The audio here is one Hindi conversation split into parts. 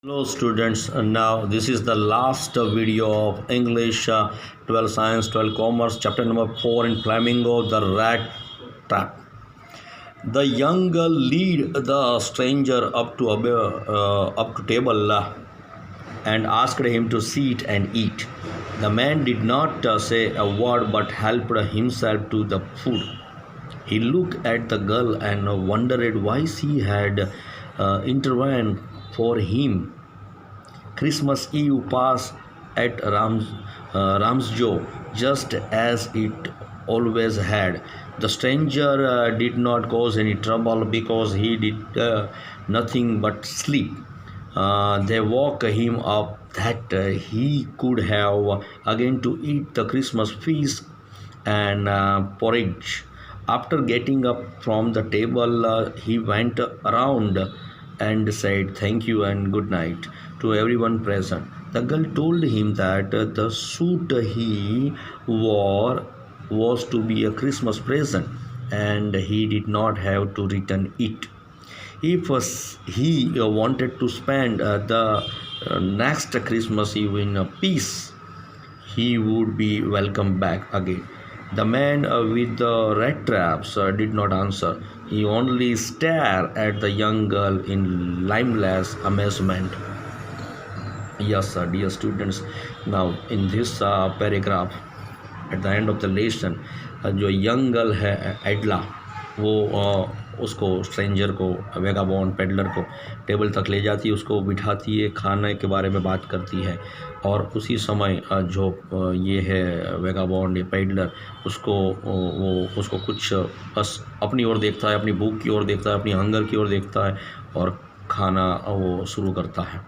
Hello students, now this is the last video of English 12 Science 12 Commerce chapter number 4 in Flamingo the Rat Trap. The young girl lead the stranger up to table and asked him to sit and eat. The man did not say a word but helped himself to the food. He looked at the girl and wondered why she had intervened for him. Christmas Eve passed at Ramsjo just as it always had. The stranger did not cause any trouble because he did nothing but sleep. They woke him up that he could have again to eat the Christmas feast and porridge. After getting up from the table, he went around and said thank you and good night to everyone present. The girl told him that the suit he wore was to be a Christmas present and he did not have to return it. If he wanted to spend the next Christmas Eve in peace, he would be welcome back again. The man with the rat traps did not answer. He only stared at the young girl in limeless amazement. Yes, dear students, now in this paragraph, at the end of the lesson, जो यंग गर्ल है एडला वो उसको स्ट्रेंजर को वेगाबॉन्ड पेडलर को टेबल तक ले जाती है, उसको बिठाती है, खाने के बारे में बात करती है और उसी समय जो ये है वेगाबॉन्ड ये पेडलर उसको कुछ बस अपनी ओर देखता है, अपनी भूख की ओर देखता है, अपनी हंगर की ओर देखता है और खाना वो शुरू करता है।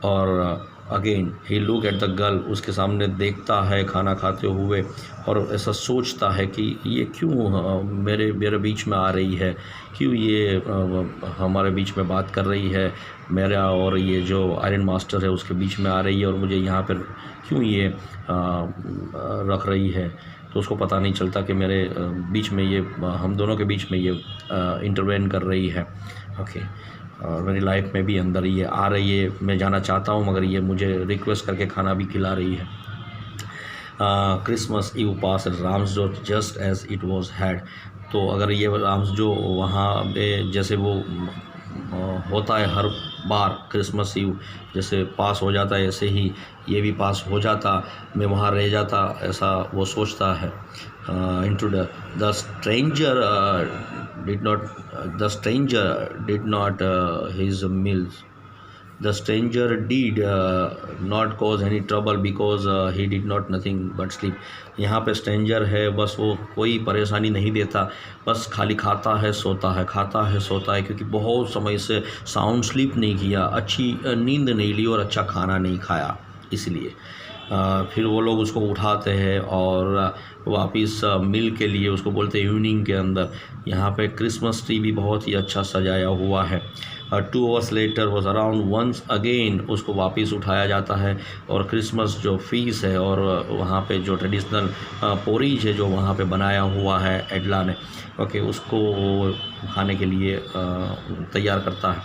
और again he look at the girl, उसके सामने देखता है खाना खाते हुए और ऐसा सोचता है कि ये क्यों मेरे बीच में आ रही है, क्यों ये हमारे बीच में बात कर रही है, मेरा और ये जो आयरन मास्टर है उसके बीच में आ रही है और मुझे यहाँ पर क्यों ये रख रही है। तो उसको पता नहीं चलता कि मेरे बीच में ये हम दोनों के बीच में ये इंटरवेन कर रही है। ओके, मेरी लाइफ में भी अंदर ये आ रही है, मैं जाना चाहता हूँ मगर ये मुझे रिक्वेस्ट करके खाना भी खिला रही है। क्रिसमस ईव पास राम्सजो just as it was had. तो अगर ये राम्सजो वहाँ पे जैसे वो होता है हर बार क्रिसमस ईव जैसे पास हो जाता है, ऐसे ही ये भी पास हो जाता, मैं वहाँ रह जाता, ऐसा वो सोचता है। The stranger did not his meals. The stranger did not cause any trouble because he did not nothing but sleep. यहाँ पे स्ट्रेंजर है, बस वो कोई परेशानी नहीं देता, बस खाली खाता है सोता है, खाता है सोता है, क्योंकि बहुत समय से साउंड स्लीप नहीं किया, अच्छी नींद नहीं ली और अच्छा खाना नहीं खाया, इसलिए फिर वो लोग उसको उठाते हैं और वापस मील के लिए उसको बोलते हैं इवनिंग के अंदर। यहाँ पे क्रिसमस ट्री भी बहुत ही अच्छा सजाया हुआ है। 2 hours later was around once again, उसको वापस उठाया जाता है और क्रिसमस जो फीस है और वहाँ पे जो ट्रेडिशनल पोरीज है जो वहाँ पे बनाया हुआ है एडला ने, ओके, उसको खाने के लिए तैयार करता है।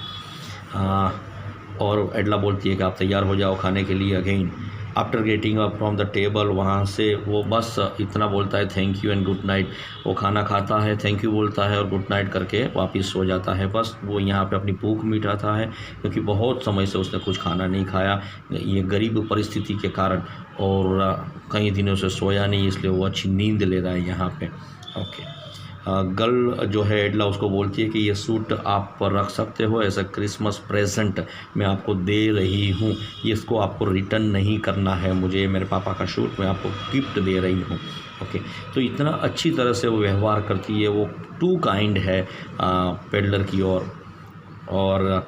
और एडला बोलती है कि आप तैयार हो जाओ खाने के लिए। Again after getting up from the table, वहाँ से वो बस इतना बोलता है thank you and good night. वो खाना खाता है, थैंक यू बोलता है और गुड नाइट करके वापस सो जाता है। बस वो यहाँ पे अपनी भूख मिटाता है क्योंकि बहुत समय से उसने कुछ खाना नहीं खाया, ये गरीब परिस्थिति के कारण, और कई दिनों से सोया नहीं, इसलिए वो अच्छी नींद ले रहा है यहाँ पे। ओके, गर्ल जो है एडला उसको बोलती है कि ये सूट आप रख सकते हो, ऐसा क्रिसमस प्रेजेंट मैं आपको दे रही हूँ, ये इसको आपको रिटर्न नहीं करना है, मुझे मेरे पापा का सूट मैं आपको गिफ्ट दे रही हूँ। ओके, तो इतना अच्छी तरह से वो व्यवहार करती है, वो टू काइंड है पेडलर की ओर। और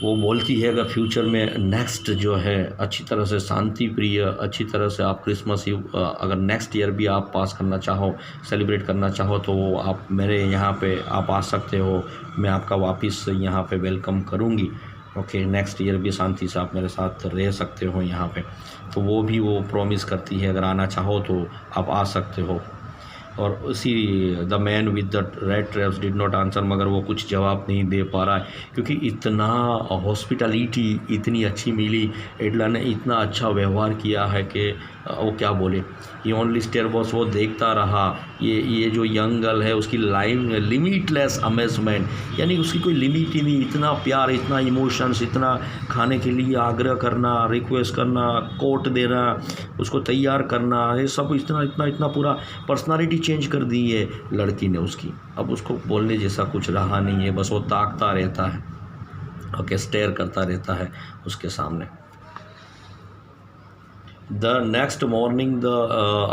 वो बोलती है अगर फ्यूचर में नेक्स्ट जो है अच्छी तरह से शांति प्रिय, अच्छी तरह से आप क्रिसमस ईव अगर नेक्स्ट ईयर भी आप पास करना चाहो, सेलिब्रेट करना चाहो, तो आप मेरे यहाँ पे आप आ सकते हो, मैं आपका वापस यहाँ पे वेलकम करूँगी। ओके, नेक्स्ट ईयर भी शांति से आप मेरे साथ रह सकते हो यहाँ पे। तो वो भी वो प्रॉमिस करती है अगर आना चाहो तो आप आ सकते हो। और उसी the man with the red traps did not answer, मगर वो कुछ जवाब नहीं दे पा रहा है क्योंकि इतना हॉस्पिटलिटी इतनी अच्छी मिली, एडला ने इतना अच्छा व्यवहार किया है कि वो क्या बोले। ये ओनली स्टेयर बॉस, वो देखता रहा। ये जो यंग गर्ल है उसकी लाइन लिमिटलेस अमेजमेंट, यानी उसकी कोई लिमिट ही नहीं, इतना प्यार, इतना इमोशंस, इतना खाने के लिए आग्रह करना, रिक्वेस्ट करना, कोट देना, उसको तैयार करना, ये सब इतना इतना इतना पूरा पर्सनालिटी चेंज कर दी है लड़की ने उसकी। अब उसको बोलने जैसा कुछ रहा नहीं है, बस वो ताकता रहता है, ओके, स्टेयर करता रहता है उसके सामने। The next morning, the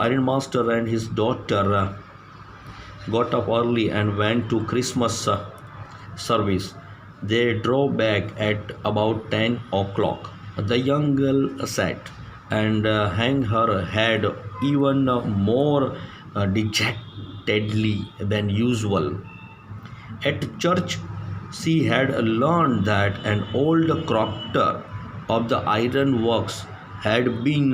iron master and his daughter got up early and went to Christmas service. They drove back at about 10 o'clock. The young girl sat and hung her head even more dejectedly than usual. At church, she had learned that an old crofter of the iron works had been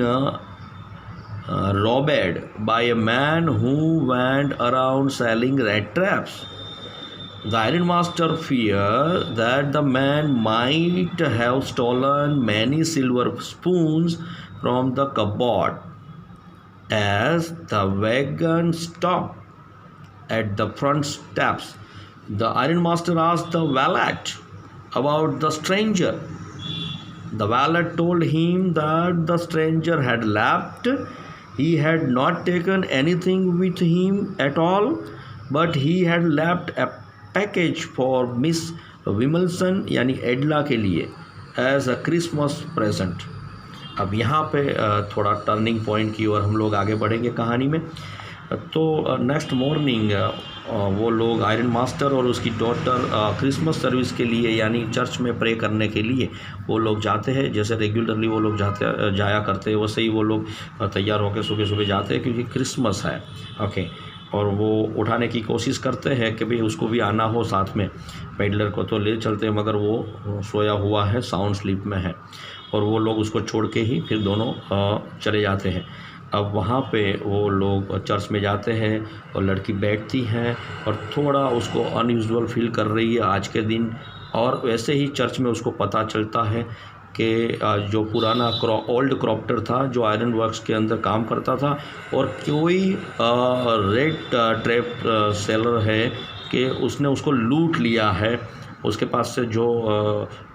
robbed by a man who went around selling rat traps. The iron master feared that the man might have stolen many silver spoons from the cupboard. As the wagon stopped at the front steps, the iron master asked the valet about the stranger. The valet told him that the stranger had left. He had not taken anything with him at all, but he had left a package for Miss Wimelson यानी एडला के लिए as a Christmas present. अब यहाँ पे थोड़ा टर्निंग पॉइंट की ओर हम लोग आगे बढ़ेंगे कहानी में। तो नेक्स्ट मॉर्निंग वो लोग, आयरन मास्टर और उसकी डॉटर, क्रिसमस सर्विस के लिए यानी चर्च में प्रे करने के लिए वो लोग जाते हैं। जैसे रेगुलरली वो लोग जाया करते हैं, वैसे ही वो लोग तैयार होकर सुबह सुबह जाते हैं क्योंकि क्रिसमस है, ओके। और वो उठाने की कोशिश करते हैं कि भाई उसको भी आना हो साथ में, पेडलर को तो ले चलते हैं, मगर वो सोया हुआ है, साउंड स्लीप में है, और वो लोग उसको छोड़ के ही फिर दोनों चले जाते हैं। अब वहाँ पे वो लोग चर्च में जाते हैं और लड़की बैठती हैं और थोड़ा उसको अनयूजुअल फील कर रही है आज के दिन। और वैसे ही चर्च में उसको पता चलता है कि जो पुराना ओल्ड क्रॉफ्टर था जो आयरन वर्क्स के अंदर काम करता था, और कोई रेड ट्रैप सेलर है कि उसने उसको लूट लिया है। उसके पास से जो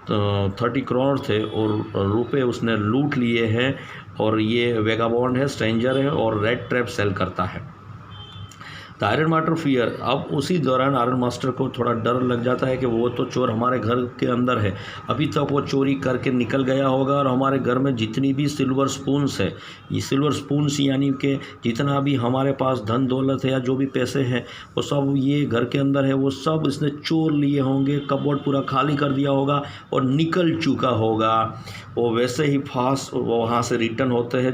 30 करोड़ थे और रुपए उसने लूट लिए हैं, और ये वेगाबॉन्ड है, स्ट्रेंजर है और रेड ट्रैप सेल करता है। द आयरन मास्टर फियर, अब उसी दौरान आयरन मास्टर को थोड़ा डर लग जाता है कि वो तो चोर हमारे घर के अंदर है, अभी तक वो चोरी करके निकल गया होगा और हमारे घर में जितनी भी सिल्वर स्पून्स है, ये सिल्वर स्पून्स यानी कि जितना भी हमारे पास धन दौलत है या जो भी पैसे हैं वो सब ये घर के अंदर है, वो सब इसने चोर लिए होंगे, कपबोर्ड पूरा खाली कर दिया होगा और निकल चुका होगा। वो वैसे ही फास्ट वहाँ से रिटर्न होते हैं,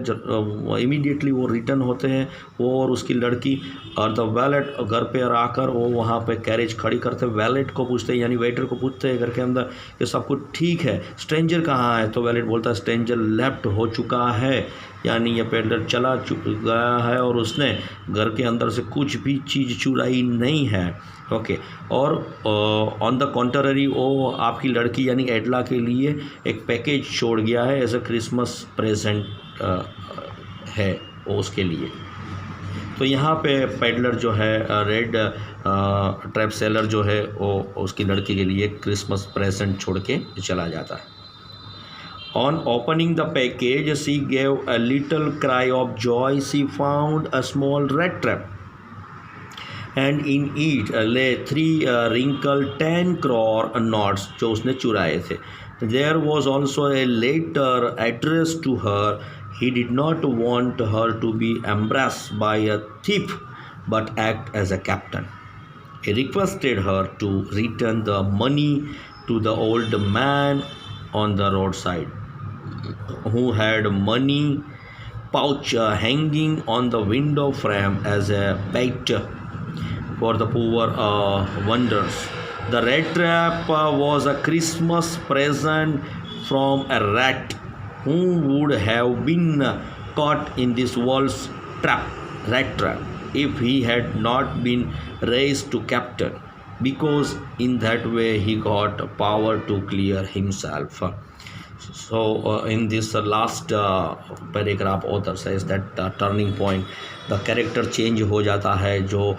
इमीडिएटली वो रिटर्न होते हैं, वो और उसकी लड़की। और द वैलेट घर पे आकर वो वहाँ पे कैरेज खड़ी करते, वैलेट को पूछते हैं यानी वेटर को पूछते हैं घर के अंदर कि सब कुछ ठीक है, स्ट्रेंजर कहाँ है। तो वैलेट बोलता है स्ट्रेंजर लेफ्ट हो चुका है, यानी ये पेडलर चला गया है और उसने घर के अंदर से कुछ भी चीज़ चुराई नहीं है, ओके। और ऑन द कॉन्ट्ररी वो आपकी लड़की यानी एडला के लिए एक पैकेज छोड़ गया है, एज अ क्रिसमस प्रेजेंट है वो उसके लिए। तो यहाँ पे पेडलर जो है, रेड ट्रैप सेलर जो है, वो उसकी लड़की के लिए क्रिसमस प्रेजेंट छोड़ के चला जाता है। On opening the package, she gave a little cry of joy. She found a small rat trap, and in it lay 3 wrinkled 10 crore notes जो उसने चुराए थे। There was also a letter addressed to her. He did not want her to be embarrassed by a thief, but act as a captain. He requested her to return the money to the old man on the roadside, who had money pouch hanging on the window frame as a bait for the poor wanderers. The red trap was a Christmas present from a rat who would have been caught in this world's rat trap. if he had not been raised to captain, because in that way he got power to clear himself. So in this last paragraph author says that turning point, the character change हो जाता है, जो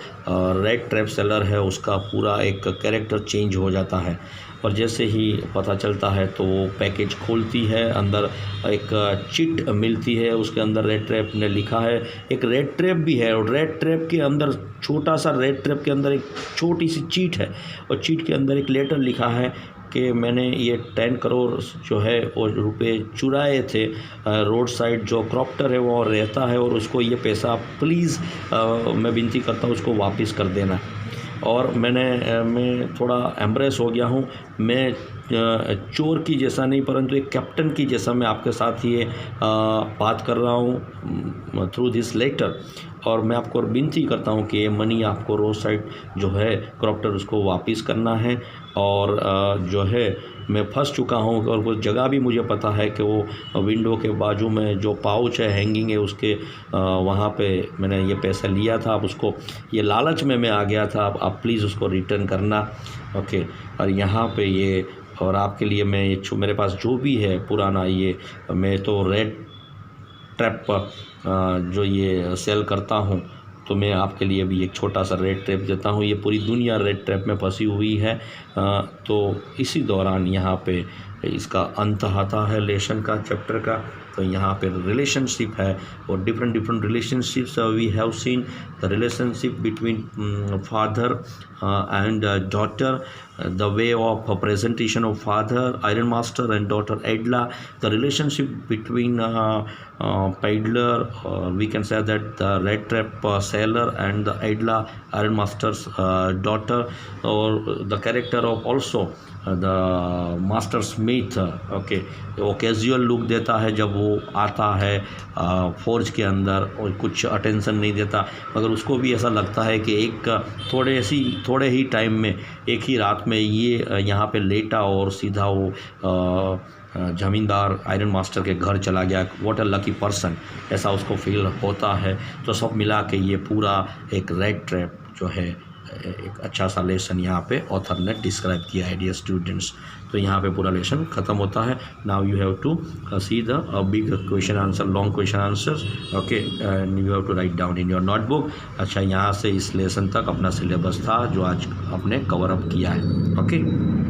रेड ट्रैप सेलर है उसका पूरा एक कैरेक्टर चेंज हो जाता है। और जैसे ही पता चलता है तो वो पैकेज खोलती है, अंदर एक चिट मिलती है, उसके अंदर रेड ट्रैप ने लिखा है, एक रेड ट्रैप भी है, और रेड ट्रैप के अंदर छोटा सा रेड ट्रैप के अंदर एक छोटी सी चीट है, और चीट के अंदर एक लेटर लिखा है कि मैंने ये 10 करोड़ जो है वो रुपए चुराए थे, रोड साइड जो क्रॉप्टर है वो रहता है, और उसको ये पैसा प्लीज़ मैं विनती करता हूँ उसको वापस कर देना। और मैं थोड़ा एम्ब्रेस हो गया हूँ, मैं चोर की जैसा नहीं परंतु एक कैप्टन की जैसा मैं आपके साथ ये बात कर रहा हूँ थ्रू दिस लेटर। और मैं आपको विनती करता हूँ कि ये मनी आपको रोड साइड जो है क्रॉप्टर उसको वापस करना है। और जो है मैं फंस चुका हूँ, और वो जगह भी मुझे पता है कि वो विंडो के बाजू में जो पाउच है हैंगिंग है उसके वहाँ पे मैंने ये पैसा लिया था। अब उसको ये लालच में मैं आ गया था, आप प्लीज़ उसको रिटर्न करना। ओके, और यहाँ पे ये और आपके लिए मैं ये मेरे पास जो भी है पुराना, ये मैं तो रेड ट्रैप जो ये सेल करता हूँ, तो मैं आपके लिए भी एक छोटा सा रेड ट्रैप देता हूँ। ये पूरी दुनिया रेड ट्रैप में फंसी हुई है। तो इसी दौरान यहाँ पे इसका अंत आता है लेसन का, चैप्टर का। तो यहाँ पे रिलेशनशिप है, और different relationships we have seen the relationship between father and daughter, the way of presentation of father iron master and daughter Edla, the relationship between peddler, we can say that the red trap seller and the Edla iron master's daughter, or the character of also the master smith। Okay, वो कैजुअल लुक देता है जब वो आता है फोर्ज के अंदर, और कुछ अटेंशन नहीं देता, मगर उसको भी ऐसा लगता है कि एक थोड़े ही टाइम में, एक ही रात में ये यहाँ पे लेटा और सीधा वो ज़मींदार आयरन मास्टर के घर चला गया। व्हाट अ लकी पर्सन, ऐसा उसको फील होता है। तो सब मिला के ये पूरा एक रेड ट्रैप जो है एक अच्छा सा लेसन यहाँ पे ऑथर ने डिस्क्राइब किया है डियर स्टूडेंट्स। तो यहाँ पे पूरा लेसन ख़त्म होता है। Now you have to see the big question answer, long question answers. Okay, and you have to write down in your notebook. अच्छा, यहाँ से इस लेसन तक अपना सिलेबस था जो आज आपने कवर अप किया है। ओके।